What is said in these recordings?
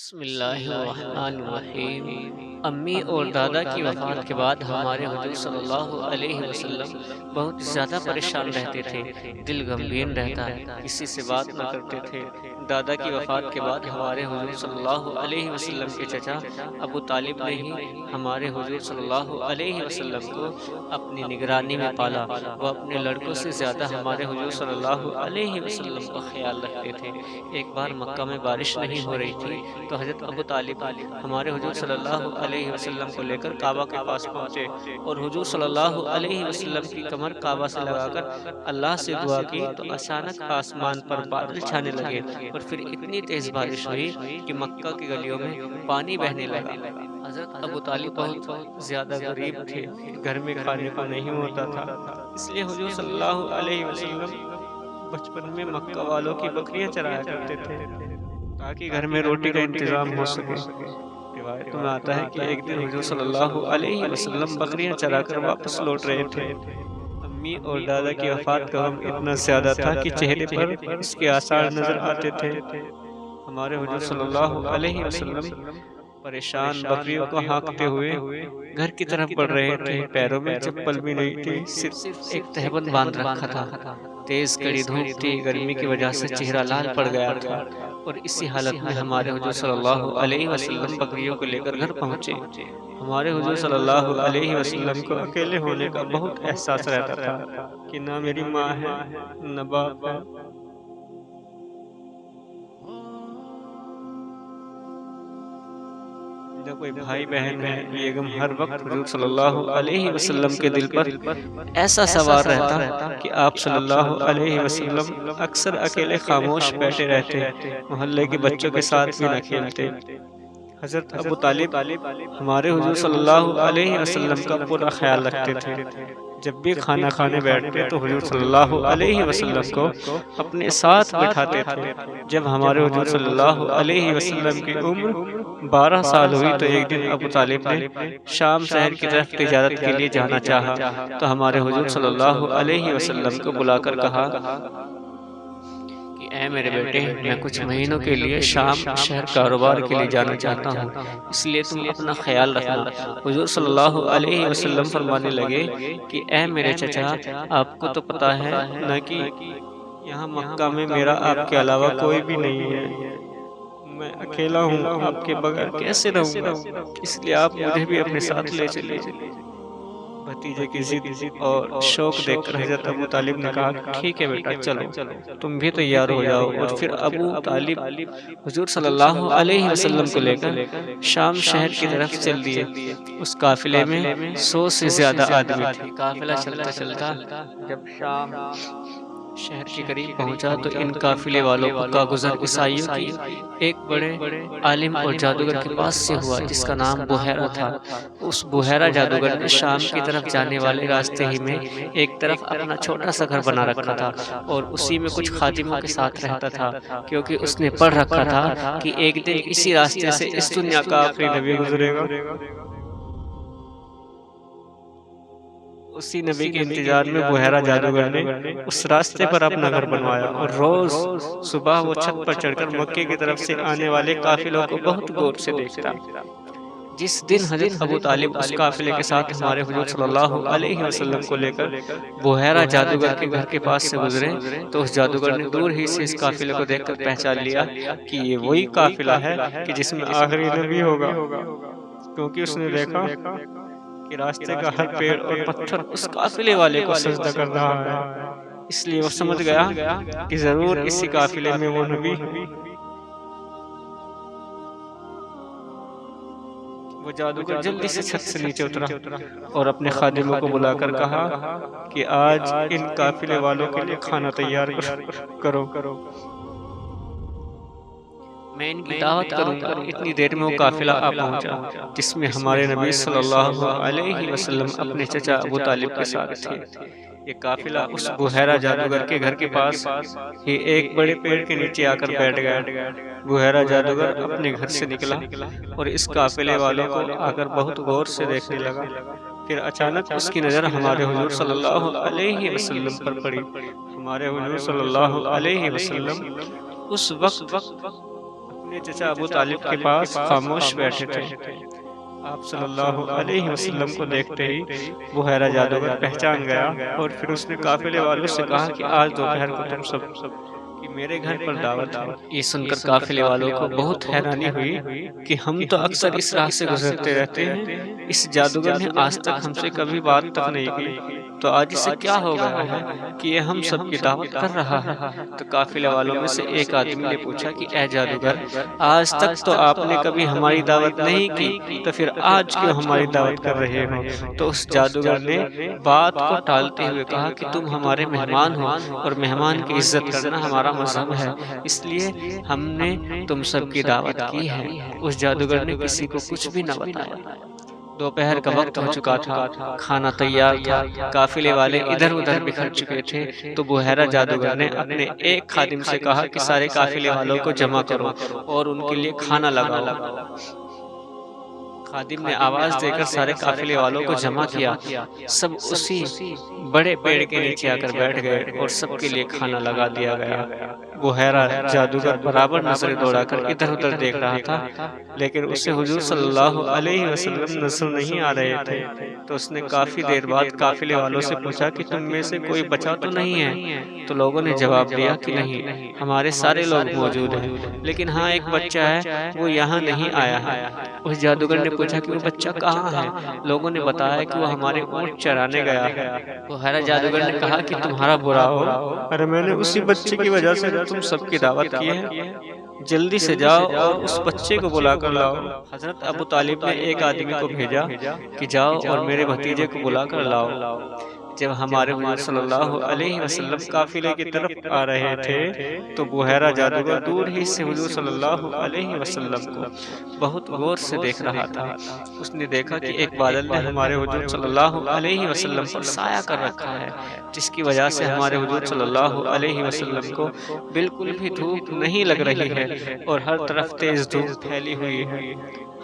بسم اللہ الرحمن الرحیم۔ امی اور دادا کی وفات کے بعد ہمارے حضور صلی اللہ علیہ وسلم بہت زیادہ پریشان رہتے تھے، دل غمگین رہتا، کسی سے بات نہ کرتے تھے۔ دادا کی وفات کے بعد ہمارے حضور صلی اللہ علیہ وسلم کے چچا ابو طالب نے ہی ہمارے حضور صلی اللہ علیہ وسلم کو اپنی نگرانی میں پالا۔ وہ اپنے لڑکوں سے زیادہ ہمارے حضور صلی اللہ علیہ وسلم کا خیال رکھتے تھے۔ ایک بار مکہ میں بارش نہیں ہو رہی تھی تو حضرت ابو طالب ہمارے حضور صلی اللہ علیہ وسلم کو لے کر کعبہ کے پاس پہنچے اور حضور صلی اللہ علیہ وسلم کی کمر کعبہ سے لگا کر اللہ سے دعا کی تو اچانک آسمان پر بادل چھانے لگے اور پھر اتنی تیز بارش ہوئی کہ مکہ کی گلیوں میں پانی بہنے لگا۔ حضرت ابو طالب بہت زیادہ غریب تھے، گھر میں کھانے کو نہیں ہوتا تھا، اس لیے حضور صلی اللہ علیہ وسلم بچپن میں مکہ والوں کی بکریاں چرایا کرتے تھے تاکہ گھر میں روٹی کا انتظام ہو سکے۔ روایتوں میں آتا ہے کہ ایک دن حضور صلی اللہ علیہ وسلم بکریاں چرا کر واپس لوٹ رہے تھے۔ امی اور دادا کی وفات کا غم اتنا زیادہ تھا کہ چہرے پر اس کے آثار نظر آتے تھے۔ ہمارے حضور صلی اللہ علیہ وسلم پریشان بکریوں کو ہانکتے ہوئے گھر کی طرف بڑھ رہے تھے، پیروں میں چپل بھی نہیں تھی، صرف ایک تہبند باندھ رکھا تھا۔ تیز کڑی دھوپ تھی، گرمی کی وجہ سے چہرہ لال پڑ گیا تھا اور اسی حالت میں ہمارے حضور صلی اللہ علیہ وسلم بکریوں کو لے کر گھر پہنچے۔ ہمارے حضور صلی اللہ علیہ وسلم کو اکیلے ہونے کا بہت احساس رہتا تھا کہ نہ میری ماں ہے نہ باپ ہے۔ نہ کوئی بھائی بہن ہے۔ یہ غم ہر وقت حضور صلی اللہ علیہ وسلم کے دل پر ایسا سوار رہتا کہ آپ صلی اللہ علیہ وسلم اکثر اکیلے خاموش بیٹھے رہتے، محلے کے بچوں کے ساتھ بھی نہ کھیلتے۔ حضرت ابو طالب ہمارے حضور صلی اللہ علیہ وسلم کا پورا خیال رکھتے تھے۔ جب بھی کھانا کھانے بیٹھتے تو حضور صلی اللہ علیہ وسلم کو اپنے ساتھ بٹھاتے تھے۔ جب ہمارے حضور صلی اللہ علیہ وسلم کی عمر 12 سال ہوئی تو ایک دن ابو طالب نے شام شہر کی طرف تجارت کے لیے جانا چاہا تو ہمارے حضور صلی اللہ علیہ وسلم کو بلا کر کہا کہ اے میرے بیٹے، میں کچھ مہینوں کے لیے شام شہر کاروبار کے لیے جانا چاہتا ہوں، اس لیے تم اپنا خیال رکھنا۔ حضور صلی اللہ علیہ وسلم فرمانے لگے کہ اے میرے چچا، آپ کو تو پتا ہے نہ کہ یہاں مکہ میں میرا آپ کے علاوہ کوئی بھی نہیں ہے، میں اکیلا ہوں، آپ کے بغیر کیسے رہوں گا، اس لیے آپ مجھے بھی اپنے ساتھ لے چلیے۔ بھتیجے کی ضد اور شوق دیکھ کر حضرت ابو طالب نے کہا ٹھیک ہے بیٹا، چلو تم بھی تیار ہو جاؤ۔ اور پھر ابو طالب حضور صلی اللہ علیہ وسلم کو لے کر شام شہر کی طرف چل دیے۔ اس قافلے میں 100 سے زیادہ آدمی تھے۔ قافلہ چلتا چلتا جب شام شہر کے قریب پہنچا تو ان قافلے والوں کا گزر عیسائیوں کی ایک بڑے عالم اور جادوگر کے پاس سے ہوا جس کا نام بحیرہ تھا۔ اس بحیرہ جادوگر نے شام کی طرف جانے والے راستے ہی میں ایک طرف اپنا چھوٹا سا گھر بنا رکھا تھا اور اسی میں کچھ خادموں کے ساتھ رہتا تھا، کیونکہ اس نے پڑھ رکھا تھا کہ ایک دن اسی راستے سے اس دنیا کا آخری نبی گزرے گا۔ اسی نبی کے انتظار میں بحیرہ جادوگر نے اس راستے پر اپنا گھر بنوایا اور روز صبح وہ چھت پر چڑھ کر مکے کی طرف سے آنے والے قافلوں کو بہت غور سے دیکھتا۔ جس دن حضرت ابو طالب اس قافلے کے ساتھ ہمارے حضور صلی اللہ علیہ وسلم کو لے کر بحیرہ جادوگر کے گھر کے پاس سے گزرے تو اس جادوگر نے دور ہی سے اس قافلے کو دیکھ کر پہچان لیا کہ یہ وہی قافلہ ہے کہ جس میں آخری نبی ہوگا، کیونکہ اس نے دیکھا کہ راستے کا ہر پیڑ اور پتھر اس قافلے والے کو سجدہ کر رہا ہے، اس لیے وہ سمجھ گیا کہ ضرور اسی قافلے میں وہ نبی ہے۔ وہ جادوگر جلدی سے چھت سے نیچے اترا اور اپنے خادموں کو بلا کر کہا کہ آج ان قافلے والوں کے لیے کھانا تیار کرو، میں ان کی دعوت کروں گا۔ اتنی دیر میں وہ قافلہ آ پہنچا جس میں ہمارے نبی صلی اللہ علیہ وسلم اپنے چچا ابو طالب کے ساتھ تھے۔ یہ قافلہ اس بحیرہ جادوگر کے گھر کے پاس ہی ایک بڑے پیڑ کے نیچے آ کر بیٹھ گیا۔ بحیرہ جادوگر اپنے گھر سے نکلا اور اس قافلے والوں کو آ کر بہت غور سے دیکھنے لگا۔ پھر اچانک اس کی نظر ہمارے حضور صلی اللہ علیہ وسلم پر پڑی۔ ہمارے حضور صلی اللہ علیہ وسلم اس وقت اپنے چچا ابو طالب کے پاس خاموش بیٹھے تھے۔ آپ صلی اللہ علیہ وسلم کو دیکھتے ہی بحیرہ جادوگر پہچان گیا اور پھر اس نے قافلے والوں سے کہا کہ آج دوپہر کو تم سب کہ میرے گھر پر دعوت ہے۔ یہ سن کر قافلے والوں کو بہت حیرانی ہوئی کہ ہم تو اکثر اس راہ سے گزرتے رہتے ہیں، اس جادوگر نے آج تک ہم سے کبھی بات تک نہیں کی، تو آج اسے کیا ہو گیا ہے کہ یہ ہم سب کی دعوت کر رہا ہے؟ تو قافلے والوں میں سے ایک آدمی نے پوچھا کہ اے جادوگر، آج تک تو آپ نے کبھی ہماری دعوت نہیں کی، تو پھر آج کیوں ہماری دعوت کر رہے ہو؟ تو اس جادوگر نے بات کو ٹالتے ہوئے کہا کہ تم ہمارے مہمان ہو اور مہمان کی عزت کرنا ہمارا مذہب ہے، اس لیے ہم نے تم سب کی دعوت کی ہے۔ اس جادوگر نے کسی کو کچھ بھی نہ بتایا۔ دوپہر کا وقت ہو چکا تھا، کھانا تیار تھا، قافلے والے ادھر ادھر بکھر چکے تھے، تو بحیرہ جادوگر نے اپنے ایک خادم سے کہا کہ سارے قافلے والوں کو جمع کرو اور ان کے لیے کھانا لگاؤ۔ خادم نے آواز دے کر سارے قافلے والوں کو جمع کیا، سب اسی بڑے پیڑ کے نیچے آ کر بیٹھ گئے اور سب کے لیے کھانا لگا دیا گیا۔ بحیرہ جادوگر برابر نظریں دوڑا کر ادھر ادھر دیکھ رہا تھا، لیکن اسے حضور صلی اللہ علیہ وسلم نظر نہیں آ رہے تھے، تو اس نے کافی دیر بعد قافلے والوں سے پوچھا کہ تم میں سے کوئی بچا تو نہیں ہے؟ تو لوگوں نے جواب دیا کہ نہیں، ہمارے سارے لوگ موجود ہیں، لیکن ہاں ایک بچہ ہے، وہ یہاں نہیں آیا ہے۔ اس جادوگر نے پوچھا کہ وہ بچہ کہاں ہے؟ لوگوں نے بتایا کہ وہ ہمارے اونٹ چرانے گیا ہے۔ بحیرہ جادوگر نے کہا کہ تمہارا برا ہو، ارے میں نے اسی بچے کی وجہ سے تم سب کی دعوت کی ہے، جلدی سے جاؤ اور اس بچے کو بلا کر لاؤ۔ حضرت ابو طالب نے ایک آدمی کو بھیجا کہ جاؤ اور میرے بھتیجے کو بلا کر لاؤ۔ جب ہمارے حضور صلی اللہ علیہ وسلم قافلے کی طرف آ رہے تھے تو بحیرہ جادوگر دور ہی سے حضور صلی اللہ علیہ وسلم کو بہت غور سے دیکھ رہا تھا۔ اس نے دیکھا کہ ایک بادل نے ہمارے حضور صلی اللہ علیہ وسلم پر سایہ کر رکھا ہے، جس کی وجہ سے ہمارے حضور صلی اللہ علیہ وسلم کو بالکل بھی دھوپ نہیں لگ رہی ہے اور ہر طرف تیز دھوپ پھیلی ہوئی ہے۔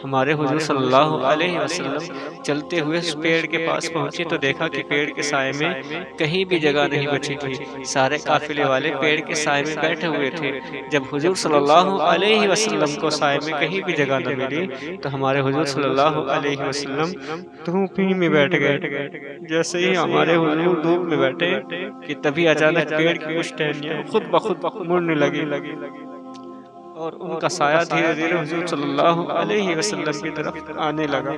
ہمارے حضور صلی اللہ علیہ وسلم چلتے ہوئے اس پیڑ کے پاس پہنچے تو دیکھا کہ پیڑ کے سائے میں کہیں بھی جگہ نہیں بچی تھی، سارے قافلے والے پیڑ کے سائے میں بیٹھے ہوئے تھے۔ جب حضور صلی اللہ علیہ وسلم کو سائے میں کہیں بھی جگہ نہ ملی تو ہمارے حضور صلی اللہ علیہ وسلم دھوپ ہی میں بیٹھ گئے۔ جیسے ہی ہمارے حضور دھوپ میں بیٹھے کہ تبھی اچانک پیڑ کی کچھ ٹہنیاں خود بخود مڑنے لگی اور ان کا سایہ دھیرے دھیرے حضور صلی اللہ علیہ وسلم کی طرف آنے لگا۔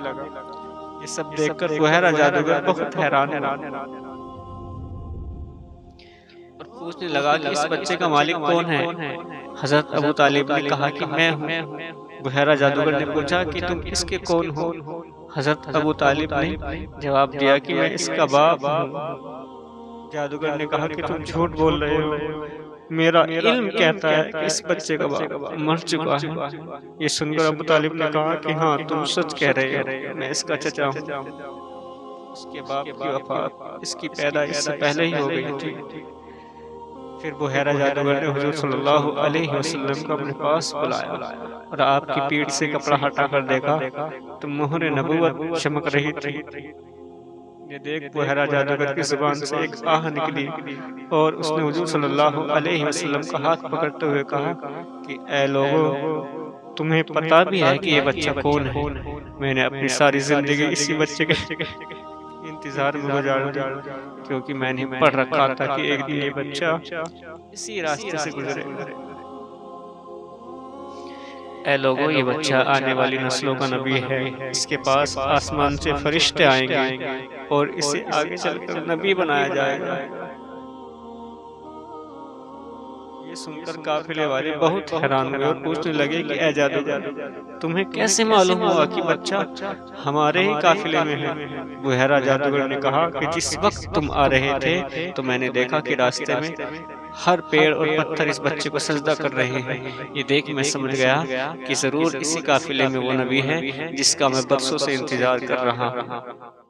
یہ سب دیکھ کر بحیرہ جادوگر بہت حیران ہوا اور پوچھنے لگا کہ اس بچے کا مالک کون ہے؟ حضرت ابو طالب نے کہا کہ میں ہوں۔ بحیرہ جادوگر نے پوچھا کہ تم اس کے کون ہو؟ حضرت ابو طالب نے جواب دیا کہ میں اس کا باپ ہوں۔ جادوگر نے کہا کہ تم جھوٹ بول رہے ہو، میرا علم کہتا ہے کہ اس بچے کا باپ مر چکا ہے۔ یہ سن کر ابو طالب نے کہا کہ ہاں تم سچ کہہ رہے ہو، میں اس کا چچا ہوں۔ اس کے باپ کی وفات اس کی پیدائش سے پہلے ہی ہو گئی تھی۔ پھر بحیرہ جادوگر نے حضور صلی اللہ علیہ وسلم کو اپنے پاس بلایا اور آپ کی پیٹھ سے کپڑا ہٹا کر دیکھا تو مہر نبوت چمک رہی تھی۔ یہ دیکھ بحیرہ جادوگر کی زبان سے ایک آہ نکلی اور اس نے حضور صلی اللہ علیہ وسلم کا ہاتھ پکڑتے ہوئے کہا کہ اے لوگو، تمہیں پتہ بھی ہے کہ یہ بچہ کون ہے؟ میں نے اپنی ساری زندگی اسی بچے کے انتظار میں گزار دی، کیونکہ میں نے پڑھ رکھا تھا کہ ایک دن یہ بچہ اسی راستے سے گزرے۔ اے لوگو، یہ بچہ آنے والی نسلوں کا نبی ہے، اس کے پاس آسمان سے فرشتے آئیں گے اور اسے آگے چل کر نبی بنایا جائے گا۔ یہ سن کر قافلے والے بہت حیران ہوئے اور پوچھنے لگے کہ اے جادوگر، تمہیں کیسے معلوم ہوا کہ بچہ ہمارے ہی قافلے میں ہے؟ بحیرہ جادوگر نے کہا کہ جس وقت تم آ رہے تھے تو میں نے دیکھا کہ راستے میں ہر پیڑ اور پتھر اس بچے کو سجدہ کر رہے ہیں۔ یہ دیکھ میں سمجھ گیا کہ ضرور اسی قافلے میں وہ نبی ہے جس کا میں برسوں سے انتظار کر رہا ہوں۔